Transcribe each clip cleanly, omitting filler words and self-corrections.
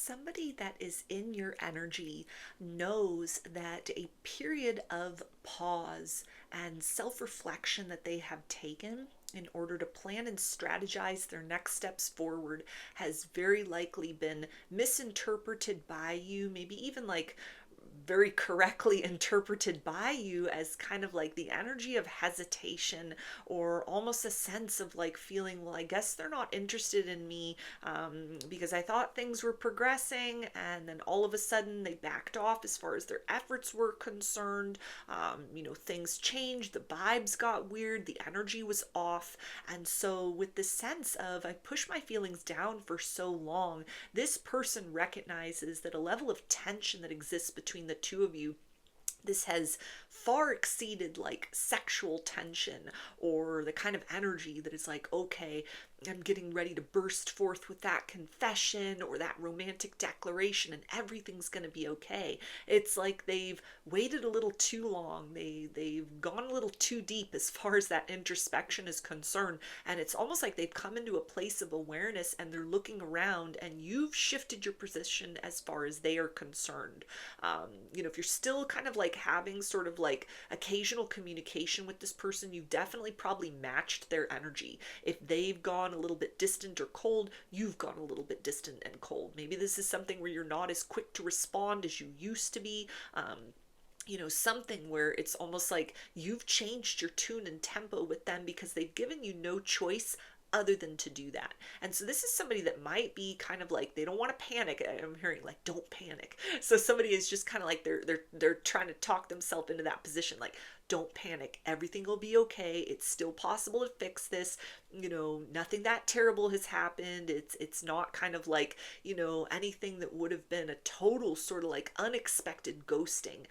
somebody that is in your energy knows that a period of pause and self-reflection that they have taken in order to plan and strategize their next steps forward has very likely been misinterpreted by you, maybe even like very correctly interpreted by you as kind of like the energy of hesitation, or almost a sense of like feeling, well, I guess they're not interested in me, because I thought things were progressing, and then all of a sudden they backed off as far as their efforts were concerned. Things changed, the vibes got weird, the energy was off. And so with the sense of I pushed my feelings down for so long, this person recognizes that a level of tension that exists between the two of you, this has far exceeded like sexual tension or the kind of energy that is like, okay, I'm getting ready to burst forth with that confession or that romantic declaration and everything's going to be okay. It's like they've waited a little too long. They've gone a little too deep as far as that introspection is concerned, and it's almost like they've come into a place of awareness and they're looking around, and you've shifted your position as far as they are concerned. If you're still kind of like having sort of like occasional communication with this person, you've definitely probably matched their energy. If they've gone a little bit distant or cold, you've gone a little bit distant and cold. Maybe this is something where you're not as quick to respond as you used to be. Something where it's almost like you've changed your tune and tempo with them because they've given you no choice other than to do that. And so this is somebody that might be kind of like, they don't want to panic. I'm hearing like, don't panic. So somebody is just kind of like, they're trying to talk themselves into that position, like, don't panic, everything will be okay, it's still possible to fix this. Nothing that terrible has happened. It's not kind of like, anything that would have been a total sort of like unexpected ghosting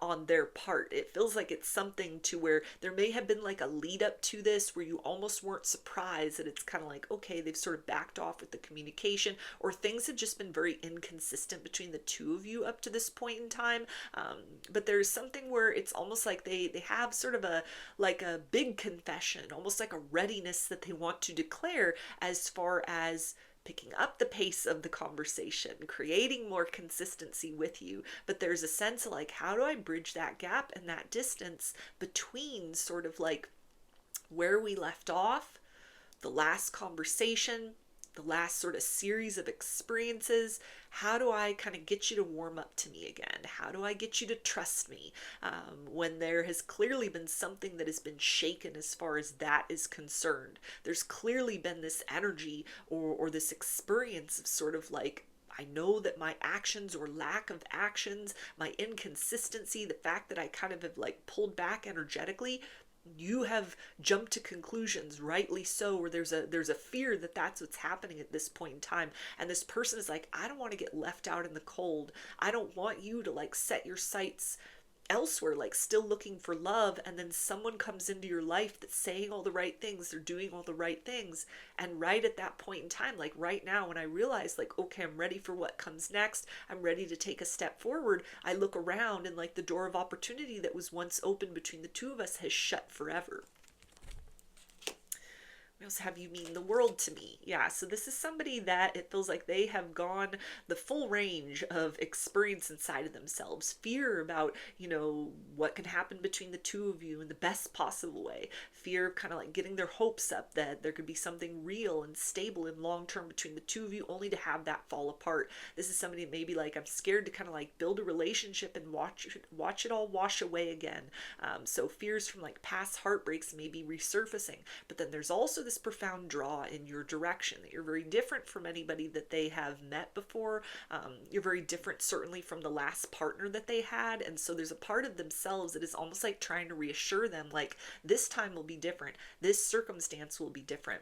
on their part. It feels like it's something to where there may have been like a lead up to this where you almost weren't surprised that it's kind of like, okay, they've sort of backed off with the communication, or things have just been very inconsistent between the two of you up to this point in time. But there's something where it's almost like they have sort of a big confession, almost like a readiness that they want to declare as far as picking up the pace of the conversation, creating more consistency with you. But there's a sense of like, how do I bridge that gap and that distance between sort of like where we left off, the last conversation, the last sort of series of experiences? How do I kind of get you to warm up to me again? How do I get you to trust me when there has clearly been something that has been shaken as far as that is concerned? There's clearly been this energy or this experience of sort of like, I know that my actions or lack of actions, my inconsistency, the fact that I kind of have like pulled back energetically, you have jumped to conclusions, rightly so, where there's a fear that that's what's happening at this point in time. And this person is like, I don't want to get left out in the cold. I don't want you to like set your sights elsewhere, like still looking for love, and then someone comes into your life that's saying all the right things, they're doing all the right things, and right at that point in time, like right now, when I realize like, okay, I'm ready for what comes next, I'm ready to take a step forward, I look around and like the door of opportunity that was once open between the two of us has shut forever. We also have, you mean the world to me. Yeah, so this is somebody that it feels like they have gone the full range of experience inside of themselves. Fear about, what can happen between the two of you in the best possible way. Fear of kind of like getting their hopes up that there could be something real and stable and long term between the two of you, only to have that fall apart. This is somebody that maybe like, I'm scared to kind of like build a relationship and watch it all wash away again. So fears from like past heartbreaks may be resurfacing. But then there's also this profound draw in your direction, that you're very different from anybody that they have met before. You're very different certainly from the last partner that they had, and so there's a part of themselves that is almost like trying to reassure them like, this time will be different, this circumstance will be different.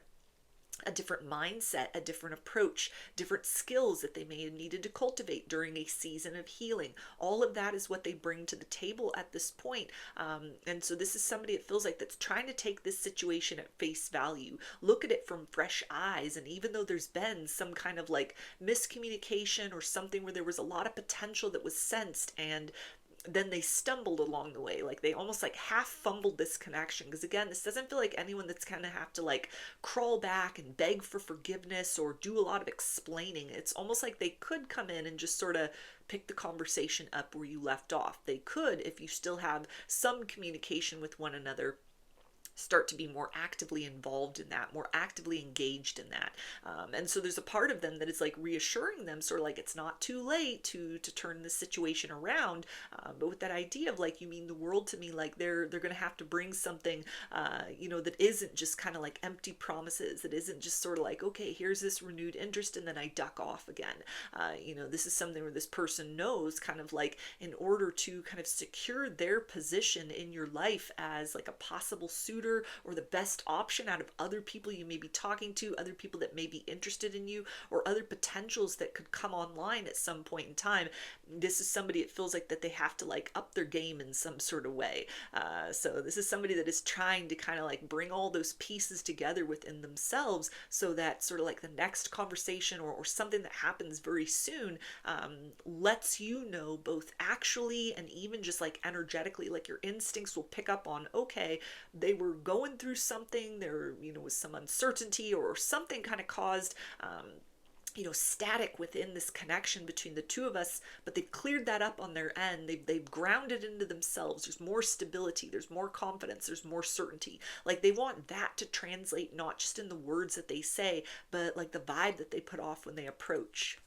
A different mindset, a different approach, different skills that they may have needed to cultivate during a season of healing. All of that is what they bring to the table at this point. And so this is somebody, it feels like, that's trying to take this situation at face value, look at it from fresh eyes. And even though there's been some kind of like miscommunication or something where there was a lot of potential that was sensed, and then they stumbled along the way. Like they almost like half fumbled this connection. Because again, this doesn't feel like anyone that's kind of have to like crawl back and beg for forgiveness or do a lot of explaining. It's almost like they could come in and just sort of pick the conversation up where you left off. They could, if you still have some communication with one another, start to be more actively involved in that, more actively engaged in that. And so there's a part of them that is like reassuring them, sort of like it's not too late to turn this situation around. But with that idea of like, you mean the world to me, like they're going to have to bring something, that isn't just kind of like empty promises. That isn't just sort of like, okay, here's this renewed interest and then I duck off again. This is something where this person knows kind of like in order to kind of secure their position in your life as like a possible suitor or the best option out of other people you may be talking to, other people that may be interested in you, or other potentials that could come online at some point in time. This is somebody, it feels like that they have to like up their game in some sort of way. So this is somebody that is trying to kind of like bring all those pieces together within themselves so that sort of like the next conversation or something that happens very soon lets you know both actually and even just like energetically, like your instincts will pick up on, okay, they were going through something, there was some uncertainty or something kind of caused static within this connection between the two of us, but they've cleared that up on their end. They've grounded into themselves. There's more stability, there's more confidence, there's more certainty. Like they want that to translate not just in the words that they say, but like the vibe that they put off when they approach.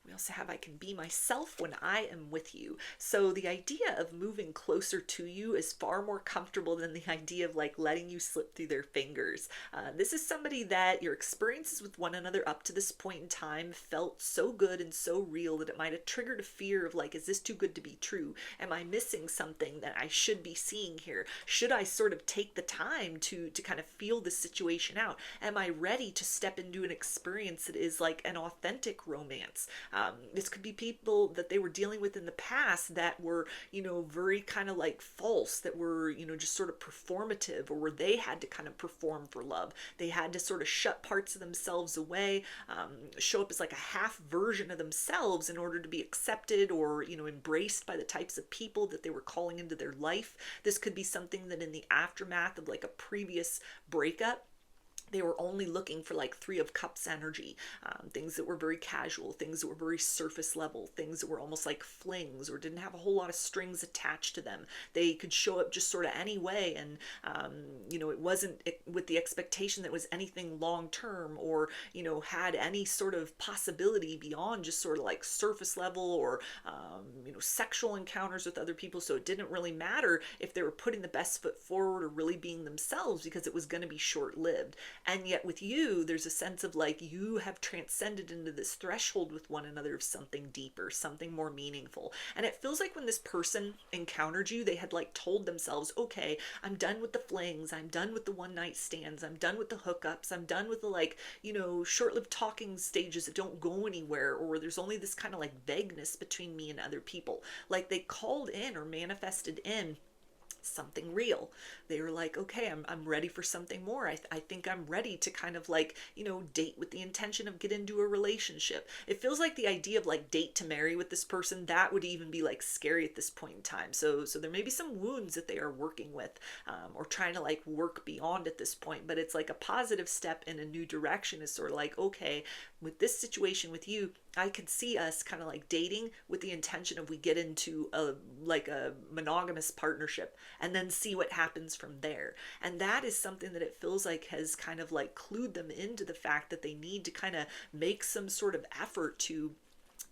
We also have I can be myself when I am with you. So the idea of moving closer to you is far more comfortable than the idea of like letting you slip through their fingers. This is somebody that your experiences with one another up to this point in time felt so good and so real that it might have triggered a fear of like, is this too good to be true? Am I missing something that I should be seeing here? Should I sort of take the time to kind of feel this situation out? Am I ready to step into an experience that is like an authentic romance? This could be people that they were dealing with in the past that were, very kind of like false, that were, just sort of performative, or where they had to kind of perform for love. They had to sort of shut parts of themselves away, show up as like a half version of themselves in order to be accepted or, embraced by the types of people that they were calling into their life. This could be something that in the aftermath of like a previous breakup, they were only looking for like Three of Cups energy, things that were very casual, things that were very surface level, things that were almost like flings or didn't have a whole lot of strings attached to them. They could show up just sort of any way, and it wasn't with the expectation that it was anything long term or had any sort of possibility beyond just sort of like surface level or sexual encounters with other people. So it didn't really matter if they were putting the best foot forward or really being themselves, because it was going to be short lived. And yet with you, there's a sense of like you have transcended into this threshold with one another of something deeper, something more meaningful. And it feels like when this person encountered you, they had like told themselves, okay, I'm done with the flings, I'm done with the one night stands, I'm done with the hookups, I'm done with the like, short-lived talking stages that don't go anywhere, or there's only this kind of like vagueness between me and other people. Like they called in or manifested in something real. They were like, okay, I'm ready for something more. I think I'm ready to kind of like, date with the intention of get into a relationship. It feels like the idea of like date to marry with this person, that would even be like scary at this point in time. So there may be some wounds that they are working with, or trying to like work beyond at this point, but it's like a positive step in a new direction is sort of like, okay, with this situation with you, I could see us kind of like dating with the intention of we get into a monogamous partnership and then see what happens from there. And that is something that it feels like has kind of like clued them into the fact that they need to kind of make some sort of effort to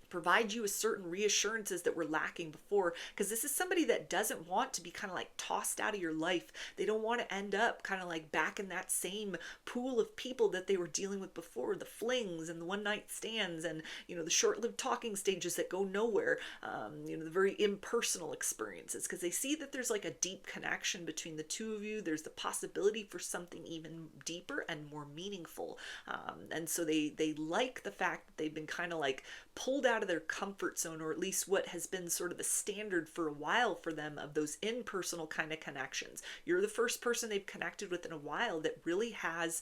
provide you with certain reassurances that were lacking before, because this is somebody that doesn't want to be kind of like tossed out of your life. They don't want to end up kind of like back in that same pool of people that they were dealing with before, the flings and the one night stands and the short-lived talking stages that go nowhere, the very impersonal experiences, because they see that there's like a deep connection between the two of you. There's the possibility for something even deeper and more meaningful, and so they like the fact that they've been kind of like pulled out of their comfort zone, or at least what has been sort of the standard for a while for them of those impersonal kind of connections. You're the first person they've connected with in a while that really has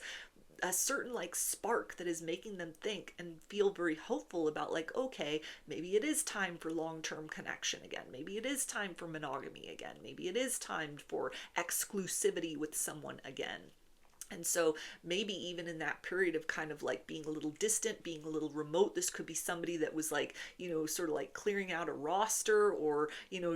a certain like spark that is making them think and feel very hopeful about like, okay, maybe it is time for long-term connection again. Maybe it is time for monogamy again. Maybe it is time for exclusivity with someone again. And so maybe even in that period of kind of like being a little distant, being a little remote, this could be somebody that was like, sort of like clearing out a roster, or,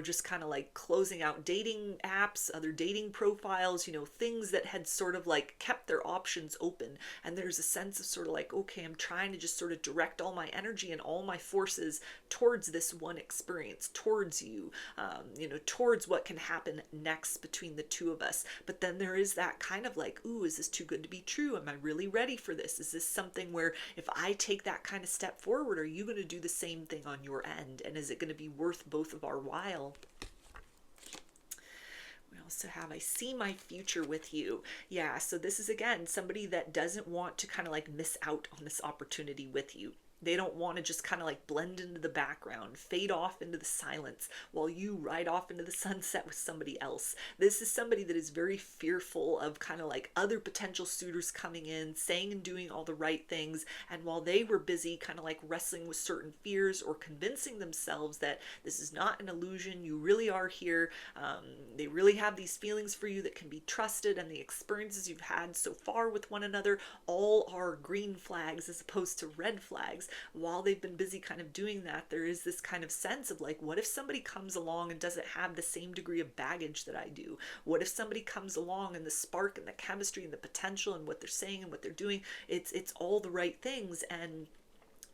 just kind of like closing out dating apps, other dating profiles, things that had sort of like kept their options open. And there's a sense of sort of like, okay, I'm trying to just sort of direct all my energy and all my forces towards this one experience, towards you, towards what can happen next between the two of us. But then there is that kind of like, ooh, is this too good to be true? Am I really ready for this? Is this something where if I take that kind of step forward, are you going to do the same thing on your end? And is it going to be worth both of our while? We also have, I see my future with you. Yeah, so this is again somebody that doesn't want to kind of like miss out on this opportunity with you. They don't want to just kind of like blend into the background, fade off into the silence while you ride off into the sunset with somebody else. This is somebody that is very fearful of kind of like other potential suitors coming in, saying and doing all the right things. And while they were busy kind of like wrestling with certain fears or convincing themselves that this is not an illusion, you really are here, they really have these feelings for you that can be trusted, and the experiences you've had so far with one another all are green flags as opposed to red flags. While they've been busy kind of doing that, there is this kind of sense of like, what if somebody comes along and doesn't have the same degree of baggage that I do? What if somebody comes along and the spark and the chemistry and the potential and what they're saying and what they're doing, it's all the right things, and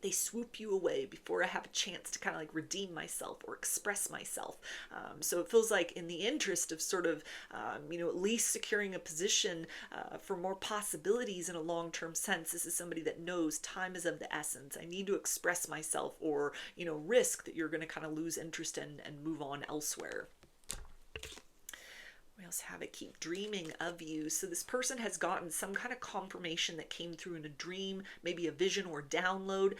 they swoop you away before I have a chance to kind of like redeem myself or express myself. So it feels like in the interest of sort of, at least securing a position for more possibilities in a long-term sense, this is somebody that knows time is of the essence. I need to express myself, or, risk that you're going to kind of lose interest in and move on elsewhere. We also have it, keep dreaming of you. So this person has gotten some kind of confirmation that came through in a dream, maybe a vision or download,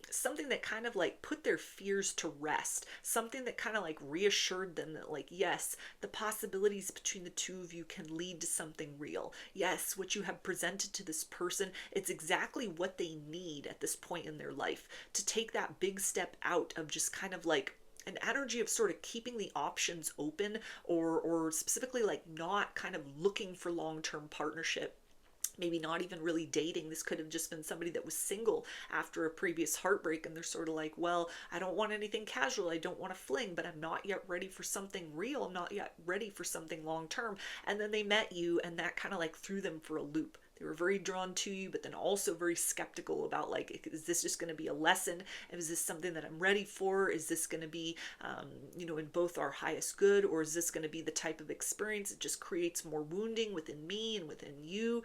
something that kind of like put their fears to rest, something that kind of like reassured them that like, yes, the possibilities between the two of you can lead to something real. Yes, what you have presented to this person, it's exactly what they need at this point in their life to take that big step out of just kind of like an energy of sort of keeping the options open, or specifically like not kind of looking for long-term partnership, maybe not even really dating. This could have just been somebody that was single after a previous heartbreak, and they're sort of like, well, I don't want anything casual, I don't want to fling, but I'm not yet ready for something real, I'm not yet ready for something long-term. And then they met you, and that kind of like threw them for a loop. They were very drawn to you, but then also very skeptical about like, is this just going to be a lesson? Is this something that I'm ready for? Is this going to be, in both our highest good? Or is this going to be the type of experience that just creates more wounding within me and within you?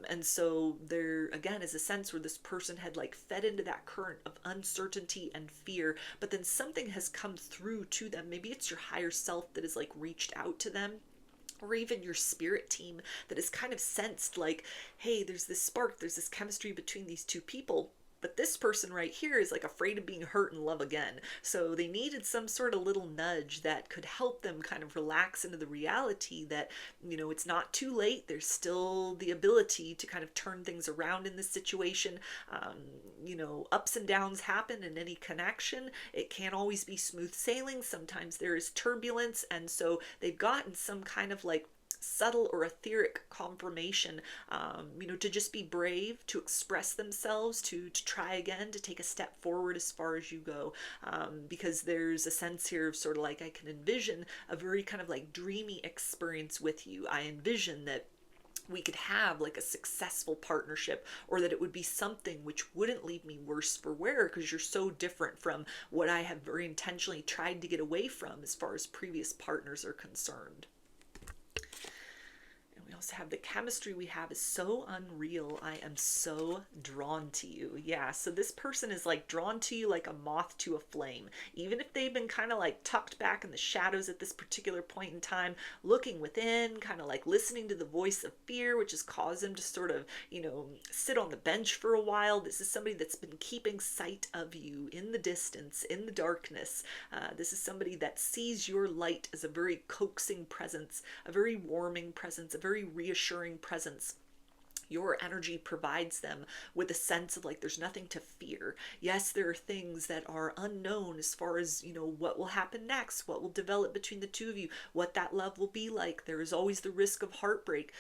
And so there, again, is a sense where this person had like fed into that current of uncertainty and fear, but then something has come through to them. Maybe it's your higher self that has like reached out to them, or even your spirit team that has kind of sensed like, hey, there's this spark, there's this chemistry between these two people. But this person right here is like afraid of being hurt and love again. So they needed some sort of little nudge that could help them kind of relax into the reality that, it's not too late. There's still the ability to kind of turn things around in this situation. Ups and downs happen in any connection. It can't always be smooth sailing. Sometimes there is turbulence. And so they've gotten some kind of like subtle or etheric confirmation, to just be brave, to express themselves, to try again, to take a step forward as far as you go, because there's a sense here of sort of like, I can envision a very kind of like dreamy experience with you. I envision that we could have like a successful partnership, or that it would be something which wouldn't leave me worse for wear, because you're so different from what I have very intentionally tried to get away from as far as previous partners are concerned. We also have the chemistry we have is so unreal. I am so drawn to you. Yeah, so this person is like drawn to you like a moth to a flame. Even if they've been kind of like tucked back in the shadows at this particular point in time, looking within, kind of like listening to the voice of fear, which has caused them to sort of, sit on the bench for a while. This is somebody that's been keeping sight of you in the distance, in the darkness. This is somebody that sees your light as a very coaxing presence, a very warming presence, a very reassuring presence. Your energy provides them with a sense of like there's nothing to fear. Yes, there are things that are unknown as far as, what will happen next, what will develop between the two of you, what that love will be like. There is always the risk of heartbreak,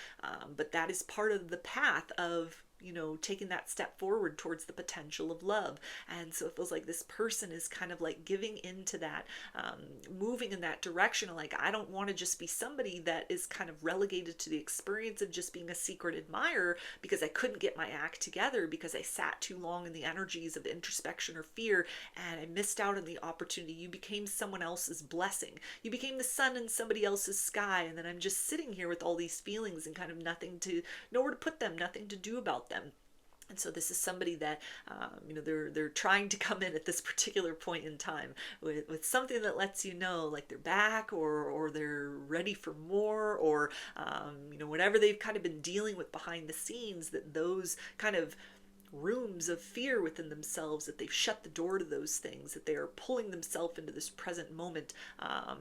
but that is part of the path of taking that step forward towards the potential of love. And so it feels like this person is kind of like giving into that, moving in that direction. Like, I don't want to just be somebody that is kind of relegated to the experience of just being a secret admirer because I couldn't get my act together, because I sat too long in the energies of introspection or fear and I missed out on the opportunity. You became someone else's blessing. You became the sun in somebody else's sky. And then I'm just sitting here with all these feelings and kind of nowhere to put them, nothing to do about them. And so this is somebody that, they're trying to come in at this particular point in time with something that lets you know, like they're back, or they're ready for more, or, whatever they've kind of been dealing with behind the scenes, that those kind of rooms of fear within themselves, that they've shut the door to those things, that they are pulling themselves into this present moment,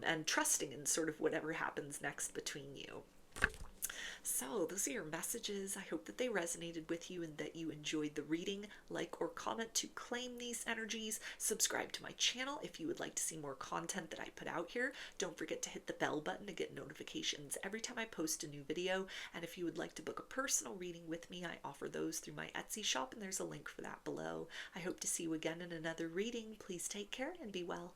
and trusting in sort of whatever happens next between you. So those are your messages. I hope that they resonated with you and that you enjoyed the reading. Like or comment to claim these energies. Subscribe to my channel if you would like to see more content that I put out here. Don't forget to hit the bell button to get notifications every time I post a new video. And if you would like to book a personal reading with me, I offer those through my Etsy shop, and there's a link for that below. I hope to see you again in another reading. Please take care and be well.